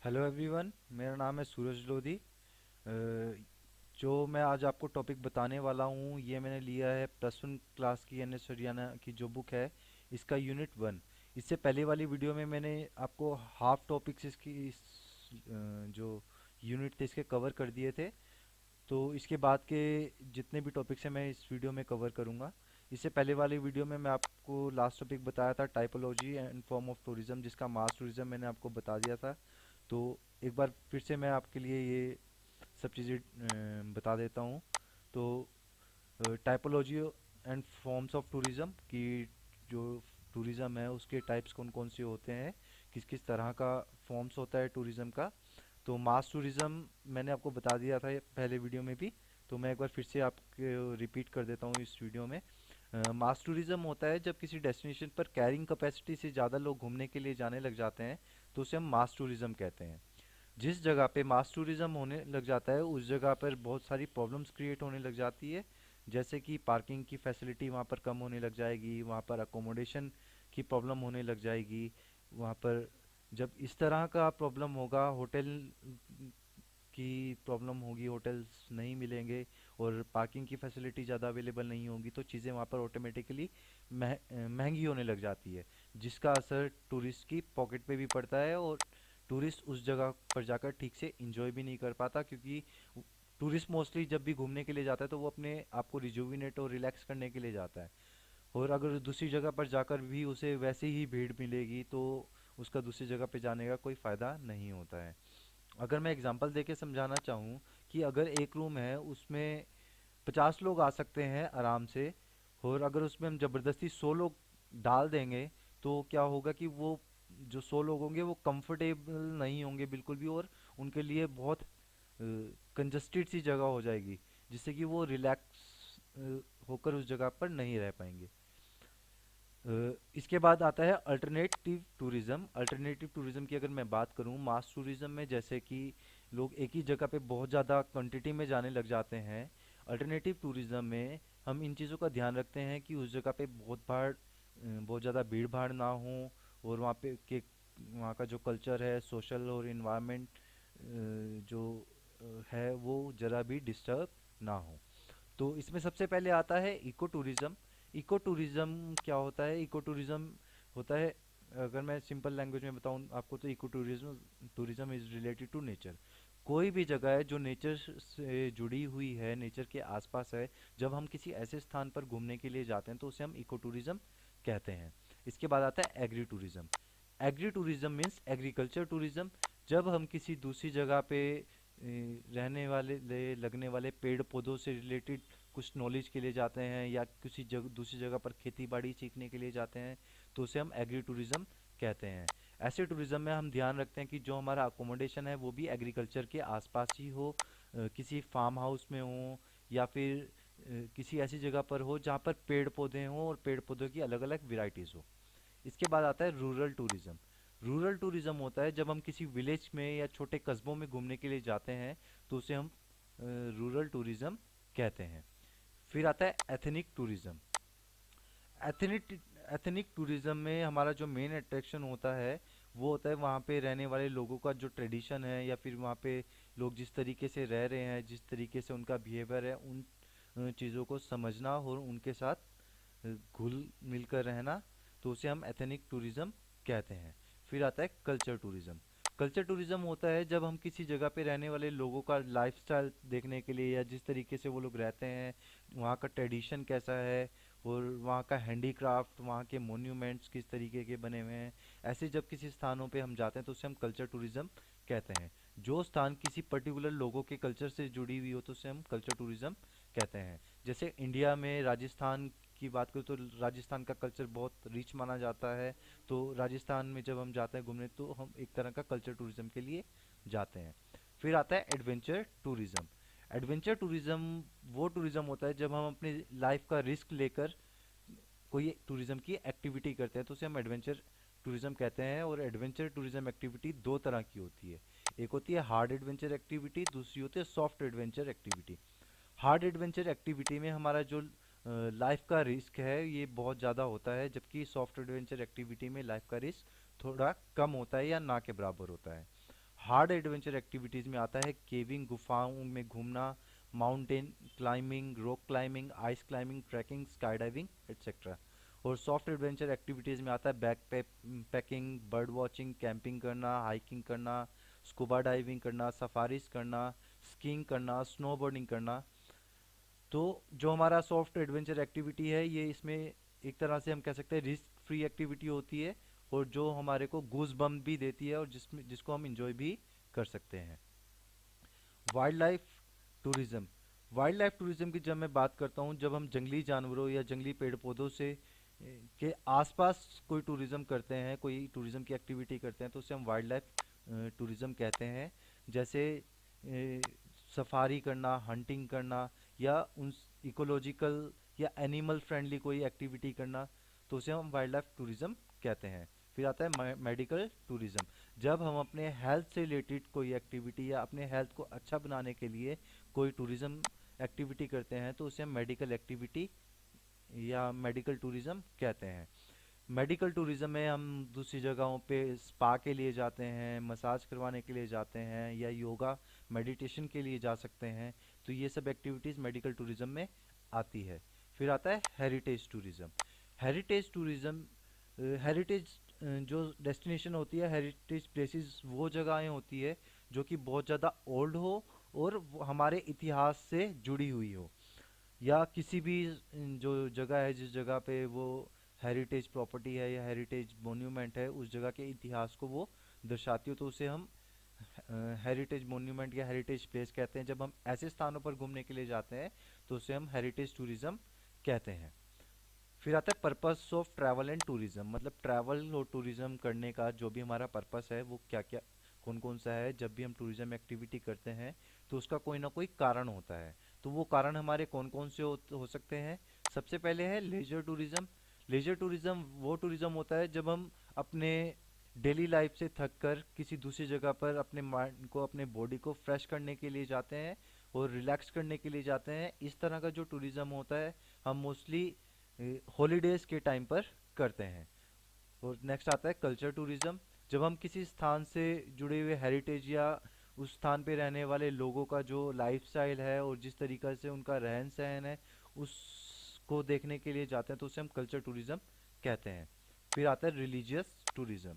Hello everyone, मेरा नाम है सूरज लोधी। जो मैं आज आपको टॉपिक बताने वाला हूँ ये मैंने लिया है +1 क्लास की एन एस हरियाणा की जो बुक है, इसका यूनिट 1। इससे पहले वाली वीडियो में मैंने आपको हाफ टॉपिक्स जो यूनिट थे इसके कवर कर दिए थे। तो इसके बाद के जितने भी टॉपिक्स हैं मैं इस वीडियो में कवर करूँगा। इससे पहले वाली वीडियो में मैं आपको लास्ट टॉपिक बताया था typology and form of tourism, जिसका मास टूरिज्म मैंने आपको बता दिया था। तो एक बार फिर से मैं आपके लिए ये सब चीज़ें बता देता हूँ। तो typology and forms of tourism की जो टूरिज्म है उसके टाइप्स कौन कौन से होते हैं, किस किस तरह का फॉर्म्स होता है टूरिज्म का। तो मास टूरिज्म मैंने आपको बता दिया था ये पहले वीडियो में भी। तो मैं एक बार फिर से आपको रिपीट कर देता हूँ इस वीडियो में। मास टूरिज्म होता है जब किसी डेस्टिनेशन पर कैरिंग कैपेसिटी से ज़्यादा लोग घूमने के लिए जाने लग जाते हैं, तो उसे हम मास टूरिज्म कहते हैं। जिस जगह पे मास टूरिज्म होने लग जाता है उस जगह पर बहुत सारी प्रॉब्लम्स क्रिएट होने लग जाती है। जैसे कि पार्किंग की फैसिलिटी वहाँ पर कम होने लग जाएगी, वहाँ पर अकोमोडेशन की प्रॉब्लम होने लग जाएगी। वहाँ पर जब इस तरह का प्रॉब्लम होगा, होटल की प्रॉब्लम होगी, होटल्स नहीं मिलेंगे और पार्किंग की फैसिलिटी ज़्यादा अवेलेबल नहीं होगी, तो चीज़ें वहाँ पर ऑटोमेटिकली महंगी होने लग जाती है, जिसका असर टूरिस्ट की पॉकेट पे भी पड़ता है। और टूरिस्ट उस जगह पर जाकर ठीक से इंजॉय भी नहीं कर पाता, क्योंकि टूरिस्ट मोस्टली जब भी घूमने के लिए जाता है तो वो अपने आप को रिजुविनेट और रिलैक्स करने के लिए जाता है। और अगर दूसरी जगह पर जाकर भी उसे वैसे ही भीड़ मिलेगी तो उसका दूसरी जगह पे जाने का कोई फ़ायदा नहीं होता है। अगर मैं एग्जांपल देके समझाना चाहूँ कि अगर एक रूम है उसमें 50 लोग आ सकते हैं आराम से, और अगर उसमें हम ज़बरदस्ती 100 लोग डाल देंगे तो क्या होगा कि वो जो 100 लोग होंगे वो कंफर्टेबल नहीं होंगे बिल्कुल भी, और उनके लिए बहुत कंजस्टेड सी जगह हो जाएगी, जिससे कि वो रिलैक्स होकर उस जगह पर नहीं रह पाएंगे। इसके बाद आता है अल्टरनेटिव टूरिज्म। अल्टरनेटिव टूरिज्म की अगर मैं बात करूं, मास टूरिज्म में जैसे कि लोग एक ही जगह पे बहुत ज़्यादा क्वांटिटी में जाने लग जाते हैं, अल्टरनेटिव टूरिज्म में हम इन चीज़ों का ध्यान रखते हैं कि उस जगह पे बहुत ज़्यादा भीड़ भाड़ ना हो, और वहाँ का जो कल्चर है, सोशल और इन्वायरमेंट जो है वो ज़रा भी डिस्टर्ब ना हो। तो इसमें सबसे पहले आता है इको टूरिज्म। इको टूरिज्म क्या होता है? इको टूरिज्म होता है, अगर मैं सिंपल लैंग्वेज में बताऊं आपको, तो eco tourism tourism is related to nature. कोई भी जगह है जो नेचर से जुड़ी हुई है, नेचर के आसपास है, जब हम किसी ऐसे स्थान पर घूमने के लिए जाते हैं तो उसे हम इको टूरिज्म कहते हैं। इसके बाद आता है agri tourism. Agri tourism means agriculture tourism. जब हम किसी दूसरी जगह पे रहने वाले लगने वाले पेड़ पौधों से रिलेटेड कुछ नॉलेज के लिए जाते हैं, या दूसरी जगह पर खेती बाड़ी सीखने के लिए जाते हैं, तो उसे हम एग्री टूरिज्म कहते हैं। ऐसे टूरिज्म में हम ध्यान रखते हैं कि जो हमारा अकोमोडेशन है वो भी एग्रीकल्चर के आसपास ही हो, किसी फार्म हाउस में हो, या फिर किसी ऐसी जगह पर हो जहाँ पर पेड़ पौधे हों और पेड़ पौधों की अलग अलग वेराइटीज़ हो। इसके बाद आता है रूरल टूरिज्म। रूरल टूरिज्म होता है जब हम किसी विलेज में या छोटे कस्बों में घूमने के लिए जाते हैं, तो उसे हम रूरल टूरिज्म कहते हैं। फिर आता है ethnic tourism. Ethnic ethnic tourism में हमारा जो मेन अट्रैक्शन होता है वो होता है वहाँ पे रहने वाले लोगों का जो ट्रेडिशन है, या फिर वहाँ पे लोग जिस तरीके से रह रहे हैं, जिस तरीके से उनका बिहेवियर है, उन चीज़ों को समझना और उनके साथ घुल मिलकर रहना, तो उसे हम एथनिक टूरिज्म कहते हैं। फिर आता है कल्चर टूरिज्म। कल्चर टूरिज्म होता है जब हम किसी जगह पे रहने वाले लोगों का लाइफस्टाइल देखने के लिए, या जिस तरीके से वो लोग रहते हैं, वहाँ का ट्रेडिशन कैसा है, और वहाँ का हैंडीक्राफ्ट, वहाँ के मोन्यूमेंट्स किस तरीके के बने हुए हैं, ऐसे जब किसी स्थानों पे हम जाते हैं तो उसे हम कल्चर टूरिज्म कहते हैं। जो स्थान किसी पर्टिकुलर लोगों के कल्चर से जुड़ी हुई हो तो उसे हम कल्चर टूरिज्म कहते हैं। जैसे इंडिया में राजस्थान की बात करूँ तो राजस्थान का कल्चर बहुत रिच माना जाता है। तो राजस्थान में जब हम जाते हैं घूमने तो हम एक तरह का कल्चर टूरिज्म के लिए जाते हैं। फिर आता है एडवेंचर टूरिज्म। एडवेंचर टूरिज्म वो टूरिज्म होता है जब हम अपनी लाइफ का रिस्क लेकर कोई टूरिज्म की एक्टिविटी करते हैं, तो उसे हम एडवेंचर टूरिज्म कहते हैं। और एडवेंचर टूरिज्म एक्टिविटी दो तरह की होती है। एक होती है हार्ड एडवेंचर एक्टिविटी, दूसरी होती है soft adventure activity. Hard adventure activity में हमारा जो लाइफ का रिस्क है ये बहुत ज़्यादा होता है, जबकि सॉफ्ट एडवेंचर एक्टिविटी में लाइफ का रिस्क थोड़ा कम होता है या ना के बराबर होता है। हार्ड एडवेंचर एक्टिविटीज़ में आता है केविंग, गुफाओं में घूमना, mountain climbing, rock climbing, ice climbing, trekking, sky diving etcetera. और सॉफ्ट एडवेंचर एक्टिविटीज़ में आता है backpacking, bird watching, camping करना, हाइकिंग करना, स्कूबा डाइविंग करना, सफारीज करना, स्कीइंग करना, स्नोबोर्डिंग करना। तो जो हमारा सॉफ्ट एडवेंचर एक्टिविटी है, ये इसमें एक तरह से हम कह सकते हैं रिस्क फ्री एक्टिविटी होती है, और जो हमारे को गूज बम्प भी देती है, और जिसको हम इंजॉय भी कर सकते हैं। Wild life tourism. Wild life tourism की जब मैं बात करता हूँ, जब हम जंगली जानवरों या जंगली पेड़ पौधों से के आसपास कोई टूरिज्म करते हैं, कोई टूरिज्म की एक्टिविटी करते हैं, तो उसे हम वाइल्ड लाइफ टूरिज्म कहते हैं। जैसे सफारी करना, हंटिंग करना, या उन इकोलॉजिकल या एनिमल फ्रेंडली कोई एक्टिविटी करना, तो उसे हम वाइल्ड लाइफ टूरिज्म कहते हैं। फिर आता है मेडिकल टूरिज्म। जब हम अपने हेल्थ से रिलेटेड कोई एक्टिविटी या अपने हेल्थ को अच्छा बनाने के लिए कोई टूरिज्म एक्टिविटी करते हैं, तो उसे हम मेडिकल एक्टिविटी या मेडिकल टूरिज्म कहते हैं। मेडिकल टूरिज्म में हम दूसरी जगहों पे स्पा के लिए जाते हैं, मसाज करवाने के लिए जाते हैं, या योगा मेडिटेशन के लिए जा सकते हैं। तो ये सब एक्टिविटीज़ मेडिकल टूरिज्म में आती है। फिर आता है heritage tourism. Heritage tourism, heritage जो डेस्टिनेशन होती है, हेरिटेज प्लेसेस वो जगहें होती है जो कि बहुत ज़्यादा ओल्ड हो और वो हमारे इतिहास से जुड़ी हुई हो, या किसी भी जो जगह है, जिस जगह पे वो हेरिटेज प्रॉपर्टी है या हेरिटेज मोन्यूमेंट है, उस जगह के इतिहास को वो दर्शाती हो, तो उसे हम हेरिटेज मोन्यूमेंट या हेरिटेज प्लेस कहते हैं। जब हम ऐसे स्थानों पर घूमने के लिए जाते हैं, तो उसे हम हेरिटेज टूरिज्म कहते हैं। फिर आता है purpose of travel and tourism, मतलब ट्रैवल और टूरिज्म करने का जो भी हमारा पर्पस है, वो क्या क्या कौन कौन सा है। जब भी हम टूरिज्म एक्टिविटी करते हैं, तो उसका कोई ना कोई कारण होता है। तो वो कारण हमारे कौन कौन से हो सकते हैं। सबसे पहले है लेजर टूरिज्म। लेजर टूरिज्म वो टूरिज्म होता है जब हम अपने डेली लाइफ से थक कर किसी दूसरी जगह पर अपने माइंड को, अपने बॉडी को फ्रेश करने के लिए जाते हैं और रिलैक्स करने के लिए जाते हैं। इस तरह का जो टूरिज्म होता है, हम मोस्टली हॉलीडेज के टाइम पर करते हैं। और नेक्स्ट आता है कल्चर टूरिज्म। जब हम किसी स्थान से जुड़े हुए हेरिटेज या उस स्थान पे रहने वाले लोगों का जो लाइफस्टाइल है और जिस तरीक़ा से उनका रहन सहन है, उसको देखने के लिए जाते हैं, तो उसे हम कल्चर टूरिज्म कहते हैं। फिर आता है रिलीजियस टूरिज्म।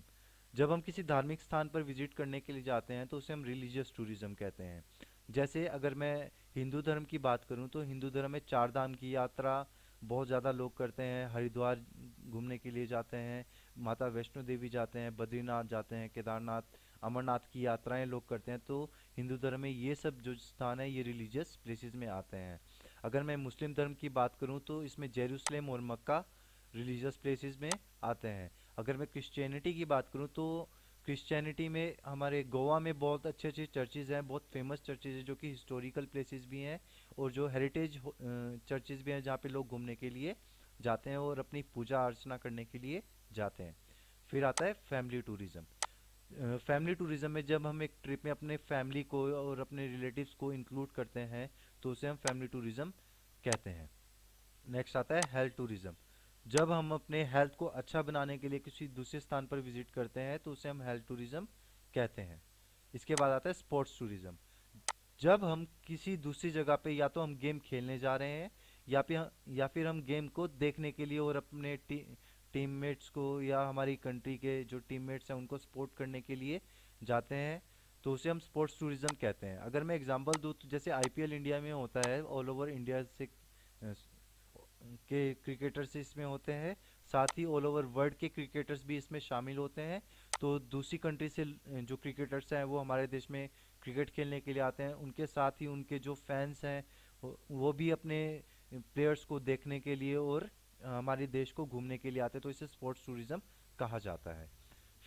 जब हम किसी धार्मिक स्थान पर विजिट करने के लिए जाते हैं, तो उसे हम रिलीजियस टूरिज्म कहते हैं। जैसे अगर मैं हिंदू धर्म की बात करूं, तो हिंदू धर्म में चार धाम की यात्रा बहुत ज़्यादा लोग करते हैं। हरिद्वार घूमने के लिए जाते हैं, माता वैष्णो देवी जाते हैं, बद्रीनाथ जाते हैं, केदारनाथ, अमरनाथ की यात्राएं लोग करते हैं। तो हिंदू धर्म में ये सब जो स्थान है, ये रिलीजियस प्लेसेस में आते हैं। अगर मैं मुस्लिम धर्म की बात करूं, तो इसमें जेरूसलेम और मक्का रिलीजियस प्लेसेस में आते हैं। अगर मैं क्रिश्चियनिटी की बात करूं, तो क्रिश्चियनिटी में हमारे गोवा में बहुत अच्छे अच्छे चर्चेज़ हैं, बहुत फेमस चर्चेज़ हैं, जो कि हिस्टोरिकल प्लेसेस भी हैं, और जो हेरिटेज चर्चेज़ भी हैं, जहाँ पे लोग घूमने के लिए जाते हैं और अपनी पूजा अर्चना करने के लिए जाते हैं। फिर आता है फैमिली टूरिज्म। फैमिली टूरिज्म में जब हम एक ट्रिप में अपने फैमिली को और अपने रिलेटिव्स को इंक्लूड करते हैं, तो उसे हम फैमिली टूरिज्म कहते हैं। नेक्स्ट आता है हेल्थ टूरिज्म। जब हम अपने हेल्थ को अच्छा बनाने के लिए किसी दूसरे स्थान पर विजिट करते हैं, तो उसे हम हेल्थ टूरिज्म कहते हैं। इसके बाद आता है स्पोर्ट्स टूरिज्म। जब हम किसी दूसरी जगह पे या तो हम गेम खेलने जा रहे हैं, या फिर हम गेम को देखने के लिए और अपने टीममेट्स को या हमारी कंट्री के जो टीममेट्स हैं उनको सपोर्ट करने के लिए जाते हैं, तो उसे हम स्पोर्ट्स टूरिज्म कहते हैं। अगर मैं एग्जांपल दूँ, तो जैसे आईपीएल इंडिया में होता है, ऑल ओवर इंडिया से के क्रिकेटर्स इसमें होते हैं, साथ ही ऑल ओवर वर्ल्ड के क्रिकेटर्स भी इसमें शामिल होते हैं। तो दूसरी कंट्री से जो क्रिकेटर्स हैं, वो हमारे देश में क्रिकेट खेलने के लिए आते हैं। उनके साथ ही उनके जो फैंस हैं, वो भी अपने प्लेयर्स को देखने के लिए और हमारे देश को घूमने के लिए आते हैं, तो इसे स्पोर्ट्स टूरिज्म कहा जाता है।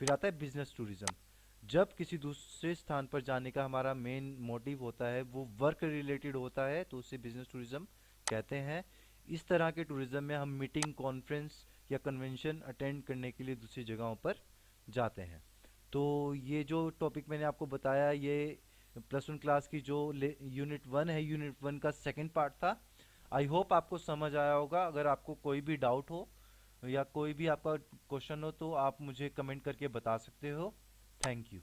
फिर आता है बिजनेस टूरिज्म। जब किसी दूसरे स्थान पर जाने का हमारा मेन मोटिव होता है, वो वर्क रिलेटेड होता है, तो उसे बिजनेस टूरिज्म कहते हैं। इस तरह के टूरिज्म में हम मीटिंग, कॉन्फ्रेंस या कन्वेंशन अटेंड करने के लिए दूसरी जगहों पर जाते हैं। तो ये जो टॉपिक मैंने आपको बताया, ये प्लस वन क्लास की जो यूनिट वन है, यूनिट वन का सेकंड पार्ट था। आई होप आपको समझ आया होगा। अगर आपको कोई भी डाउट हो या कोई भी आपका क्वेश्चन हो, तो आप मुझे कमेंट करके बता सकते हो। Thank you.